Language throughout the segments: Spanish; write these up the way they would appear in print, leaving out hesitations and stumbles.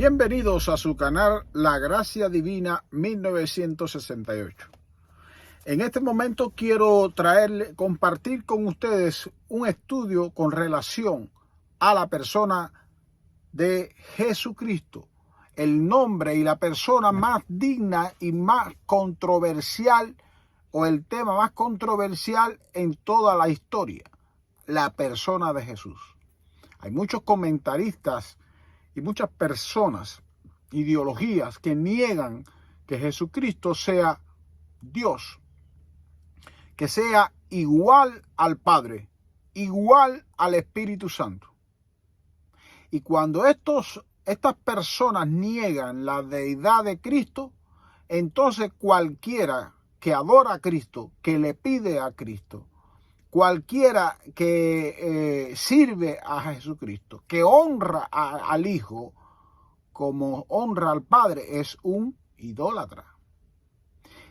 Bienvenidos a su canal La Gracia Divina 1968. En este momento quiero compartir con ustedes un estudio con relación a la persona de Jesucristo, el nombre y la persona más digna y más controversial, o el tema más controversial en toda la historia, la persona de Jesús. Hay muchos comentaristas y muchas personas, ideologías, que niegan que Jesucristo sea Dios, que sea igual al Padre, igual al Espíritu Santo. Y cuando estas personas niegan la deidad de Cristo, entonces cualquiera que adora a Cristo, que le pide a Cristo, cualquiera que sirve a Jesucristo, que honra al Hijo como honra al Padre, es un idólatra.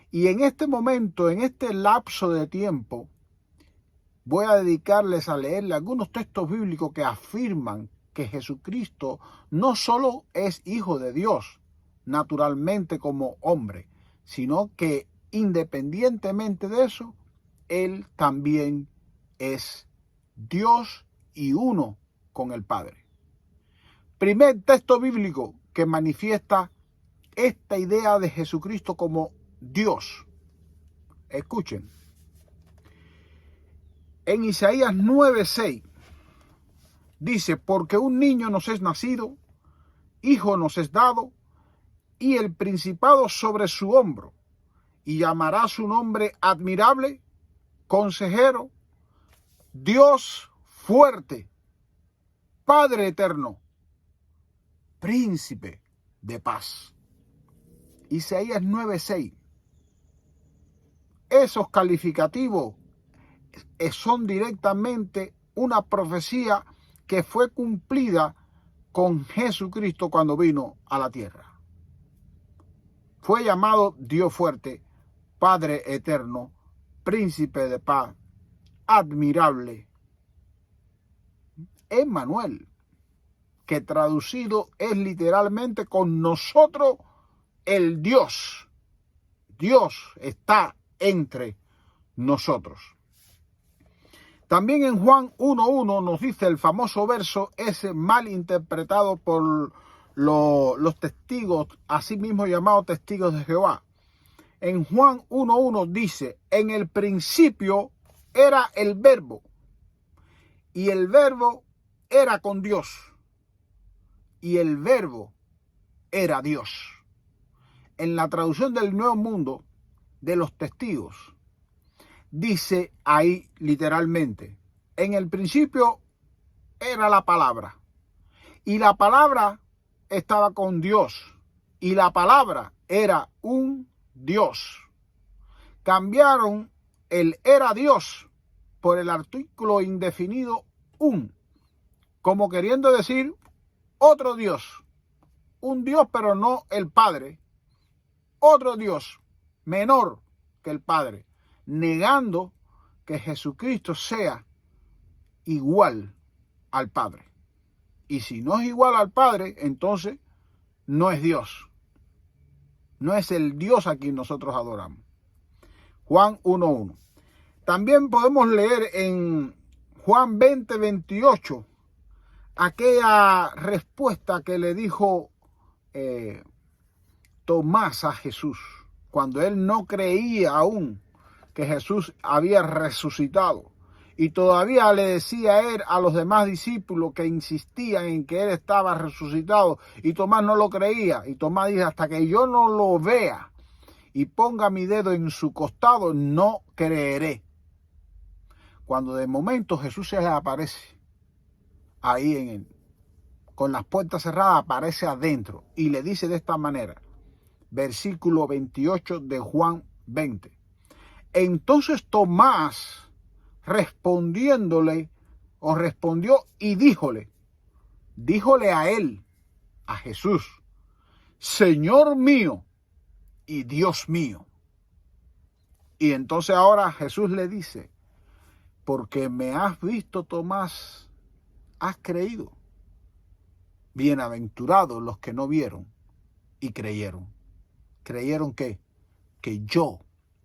Y en este momento, en este lapso de tiempo, voy a dedicarles a leerle algunos textos bíblicos que afirman que Jesucristo no solo es Hijo de Dios, naturalmente como hombre, sino que independientemente de eso, Él también es Dios y uno con el Padre. Primer texto bíblico que manifiesta esta idea de Jesucristo como Dios. Escuchen. En Isaías 9:6 dice: porque un niño nos es nacido, hijo nos es dado, y el principado sobre su hombro, y llamará su nombre admirable, consejero, Dios fuerte, Padre eterno, príncipe de paz. Isaías 9:6. Esos calificativos son directamente una profecía que fue cumplida con Jesucristo cuando vino a la tierra. Fue llamado Dios fuerte, Padre eterno, príncipe de paz, admirable, Emmanuel, que traducido es literalmente con nosotros el Dios. Dios está entre nosotros. También en Juan 1:1 nos dice el famoso verso, ese mal interpretado por los testigos, así mismo llamados testigos de Jehová. En Juan 1:1 dice: en el principio era el verbo, y el verbo era con Dios, y el verbo era Dios. En la traducción del Nuevo Mundo de los testigos, dice ahí literalmente: en el principio era la palabra, y la palabra estaba con Dios, y la palabra era un Dios. Cambiaron el era Dios por el artículo indefinido un, como queriendo decir otro Dios, un Dios pero no el Padre, otro Dios menor que el Padre, negando que Jesucristo sea igual al Padre. Y si no es igual al Padre, entonces no es Dios. No es el Dios a quien nosotros adoramos. Juan 1:1. También podemos leer en Juan 20:28 aquella respuesta que le dijo Tomás a Jesús, cuando él no creía aún que Jesús había resucitado, y todavía le decía él a los demás discípulos que insistían en que él estaba resucitado, y Tomás no lo creía, y Tomás dijo: hasta que yo no lo vea y ponga mi dedo en su costado, no creeré. Cuando de momento Jesús se le aparece ahí con las puertas cerradas, aparece adentro y le dice de esta manera, versículo 28 de Juan 20. Entonces Tomás respondió y díjole a él, a Jesús: Señor mío y Dios mío. Y entonces ahora Jesús le dice: porque me has visto, Tomás, has creído. Bienaventurados los que no vieron y creyeron. ¿Creyeron qué? Que yo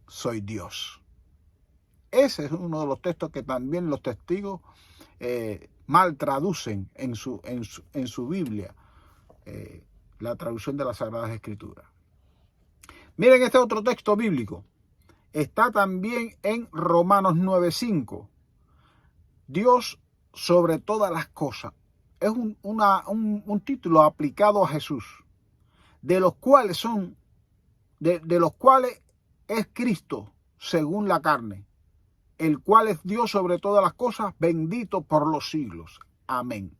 soy Dios. Ese es uno de los textos que también los testigos mal traducen en su Biblia, la traducción de las Sagradas Escrituras. Miren este otro texto bíblico. Está también en Romanos 9:5. Dios sobre todas las cosas. Es un título aplicado a Jesús, de los cuales es Cristo según la carne, el cual es Dios sobre todas las cosas, bendito por los siglos. Amén.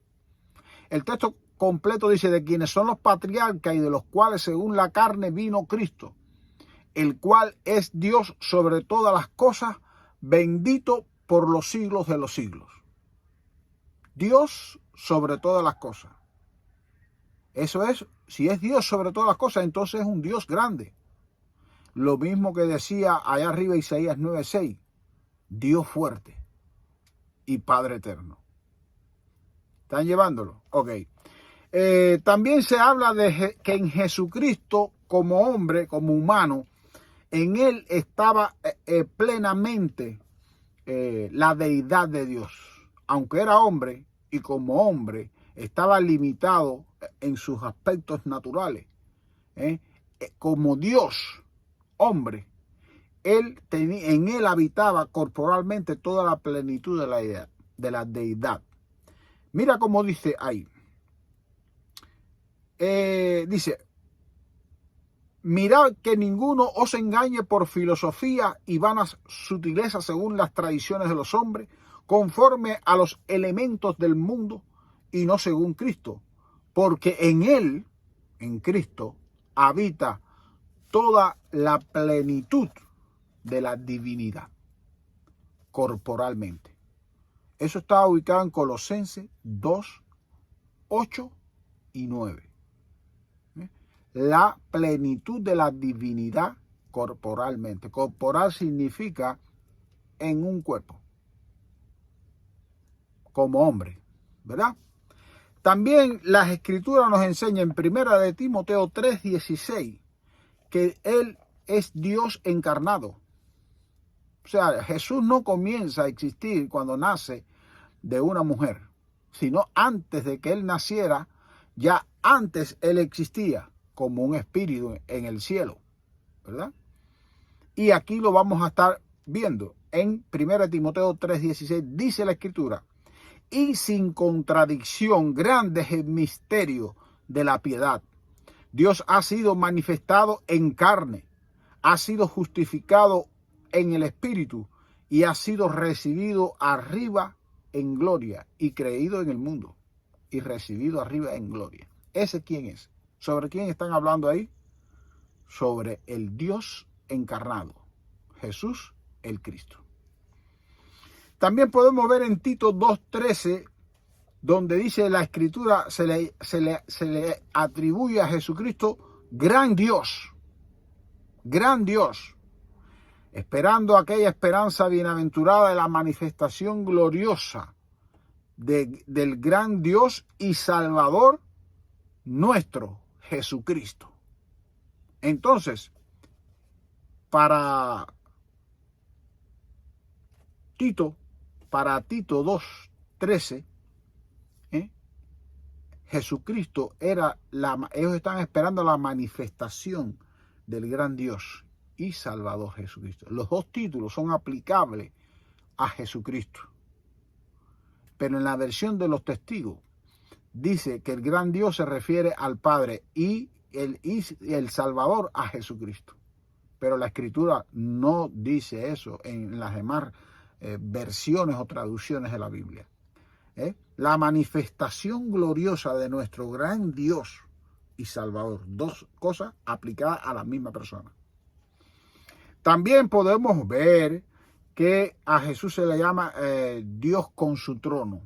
El texto completo dice: de quienes son los patriarcas y de los cuales según la carne vino Cristo, el cual es Dios sobre todas las cosas, bendito por los siglos de los siglos. Dios sobre todas las cosas. Eso es, si es Dios sobre todas las cosas, entonces es un Dios grande. Lo mismo que decía allá arriba Isaías 9:6, Dios fuerte y Padre eterno. ¿Están llevándolo? Ok. También se habla de que en Jesucristo, como hombre, como humano, en él estaba plenamente la deidad de Dios. Aunque era hombre y como hombre estaba limitado en sus aspectos naturales. Como Dios, hombre, en él habitaba corporalmente toda la plenitud de la deidad. Mira cómo dice ahí. Dice: mirad que ninguno os engañe por filosofía y vanas sutilezas según las tradiciones de los hombres, conforme a los elementos del mundo y no según Cristo, porque en él, en Cristo, habita toda la plenitud de la divinidad corporalmente. Eso está ubicado en Colosenses 2, 8 y 9. La plenitud de la divinidad corporalmente. Corporal significa en un cuerpo, como hombre, ¿verdad? También las Escrituras nos enseñan en 1 de Timoteo 3:16 que Él es Dios encarnado. O sea, Jesús no comienza a existir cuando nace de una mujer, sino antes de que Él naciera, ya antes Él existía como un espíritu en el cielo, ¿verdad? Y aquí lo vamos a estar viendo. En 1 Timoteo 3:16 dice la Escritura: y sin contradicción, grande es el misterio de la piedad. Dios ha sido manifestado en carne, ha sido justificado en el Espíritu y ha sido recibido arriba en gloria y creído en el mundo y recibido arriba en gloria. ¿Ese quién es? ¿Sobre quién están hablando ahí? Sobre el Dios encarnado, Jesús el Cristo. También podemos ver en Tito 2:13, donde dice la Escritura, se le atribuye a Jesucristo gran Dios, esperando aquella esperanza bienaventurada de la manifestación gloriosa del gran Dios y Salvador nuestro, Jesucristo. Entonces, para Tito 2:13, Jesucristo ellos están esperando la manifestación del gran Dios y Salvador Jesucristo. Los dos títulos son aplicables a Jesucristo. Pero en la versión de los testigos dice que el gran Dios se refiere al Padre y el Salvador a Jesucristo. Pero la Escritura no dice eso en las demás versiones o traducciones de la Biblia. La manifestación gloriosa de nuestro gran Dios y Salvador. Dos cosas aplicadas a la misma persona. También podemos ver que a Jesús se le llama Dios con su trono.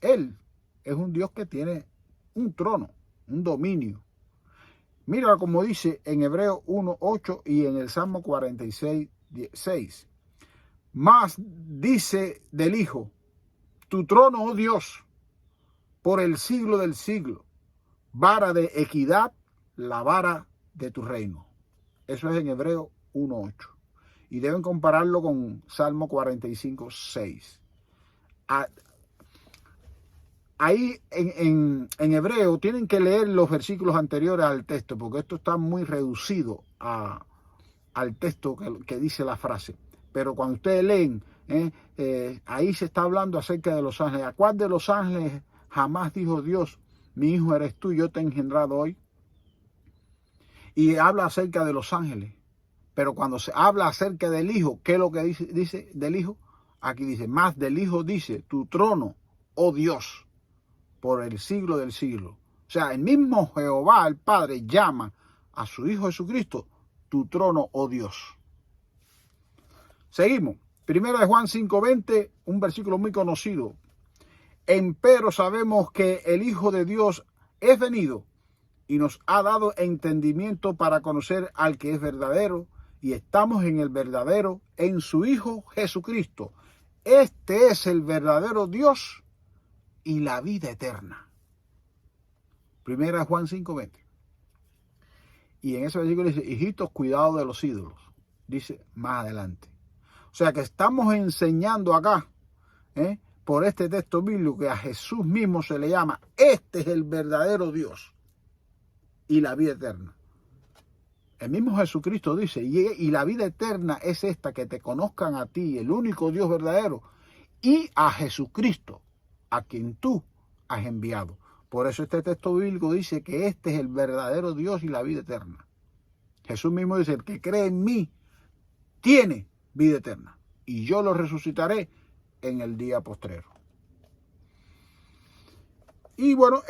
Él es un Dios que tiene un trono, un dominio. Mira como dice en Hebreos 1:8 y en el Salmo 46:6. Más dice del Hijo: tu trono, oh Dios, por el siglo del siglo. Vara de equidad, la vara de tu reino. Eso es en Hebreo 1:8. Y deben compararlo con Salmo 45:6. Ahí en Hebreo tienen que leer los versículos anteriores al texto, porque esto está muy reducido al texto que dice la frase. Pero cuando ustedes leen, ahí se está hablando acerca de los ángeles. ¿A cuál de los ángeles jamás dijo Dios, mi hijo eres tú, yo te he engendrado hoy? Y habla acerca de los ángeles. Pero cuando se habla acerca del hijo, ¿qué es lo que dice del hijo? Aquí dice, más del hijo dice, tu trono, oh Dios, por el siglo del siglo. O sea, el mismo Jehová, el Padre, llama a su Hijo Jesucristo, tu trono, oh Dios. Seguimos. Primera de Juan 5:20, un versículo muy conocido. Empero sabemos que el Hijo de Dios es venido y nos ha dado entendimiento para conocer al que es verdadero, y estamos en el verdadero, en su Hijo Jesucristo. Este es el verdadero Dios y la vida eterna. Primera Juan 5:20. Y en ese versículo dice, hijitos, cuidado de los ídolos. Dice más adelante. O sea que estamos enseñando acá, por este texto bíblico, que a Jesús mismo se le llama, este es el verdadero Dios y la vida eterna. El mismo Jesucristo dice, y la vida eterna es esta, que te conozcan a ti, el único Dios verdadero, y a Jesucristo, a quien tú has enviado. Por eso este texto bíblico dice que este es el verdadero Dios y la vida eterna. Jesús mismo dice, el que cree en mí tiene vida eterna, y yo lo resucitaré en el día postrero. Y bueno,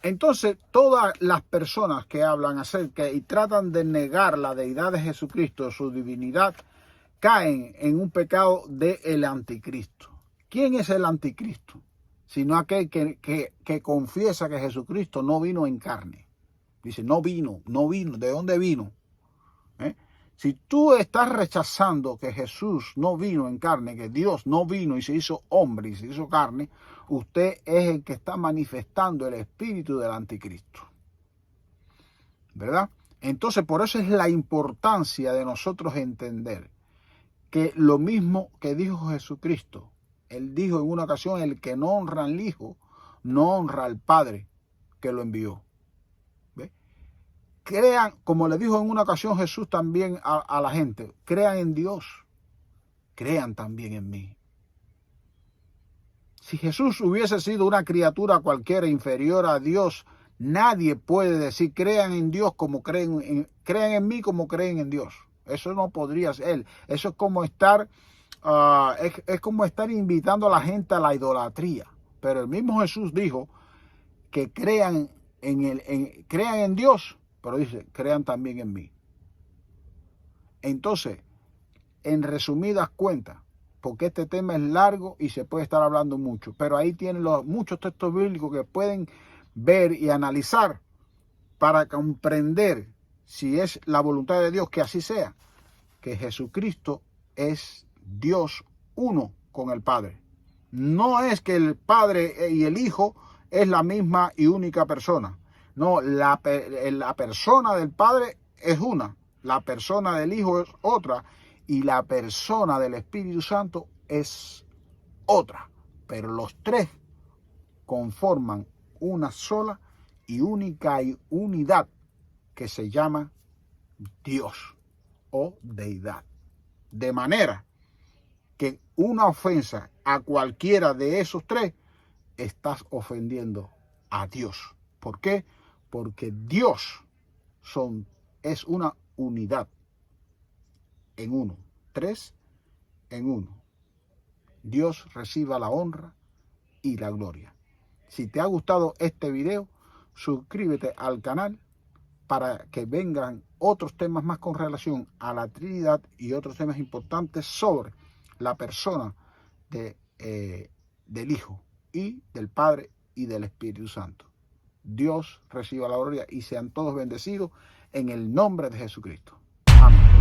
entonces todas las personas que hablan acerca y tratan de negar la deidad de Jesucristo, su divinidad, caen en un pecado del anticristo. ¿Quién es el anticristo? Sino aquel que confiesa que Jesucristo no vino en carne. Dice, no vino. ¿De dónde vino? Si tú estás rechazando que Jesús no vino en carne, que Dios no vino y se hizo hombre y se hizo carne, usted es el que está manifestando el espíritu del anticristo. ¿Verdad? Entonces, por eso es la importancia de nosotros entender que lo mismo que dijo Jesucristo, él dijo en una ocasión, el que no honra al Hijo, no honra al Padre que lo envió. ¿Ve? Crean, como le dijo en una ocasión Jesús también a la gente, crean en Dios, crean también en mí. Si Jesús hubiese sido una criatura cualquiera inferior a Dios, nadie puede decir crean en Dios como crean en mí como creen en Dios. Eso no podría ser. Eso es como estar, es como estar invitando a la gente a la idolatría. Pero el mismo Jesús dijo que crean en Dios, pero dice, crean también en mí. Entonces, en resumidas cuentas, porque este tema es largo y se puede estar hablando mucho, pero ahí tienen muchos textos bíblicos que pueden ver y analizar para comprender si es la voluntad de Dios que así sea, que Jesucristo es Dios uno con el Padre. No es que el Padre y el Hijo es la misma y única persona. No, la persona del Padre es una, la persona del Hijo es otra y la persona del Espíritu Santo es otra. Pero los tres conforman una sola y única unidad que se llama Dios o deidad. De manera que una ofensa a cualquiera de esos tres, estás ofendiendo a Dios. ¿Por qué? Porque Dios es una unidad en uno, tres en uno. Dios reciba la honra y la gloria. Si te ha gustado este video, suscríbete al canal para que vengan otros temas más con relación a la Trinidad y otros temas importantes sobre la persona del Hijo y del Padre y del Espíritu Santo. Dios reciba la gloria y sean todos bendecidos en el nombre de Jesucristo. Amén.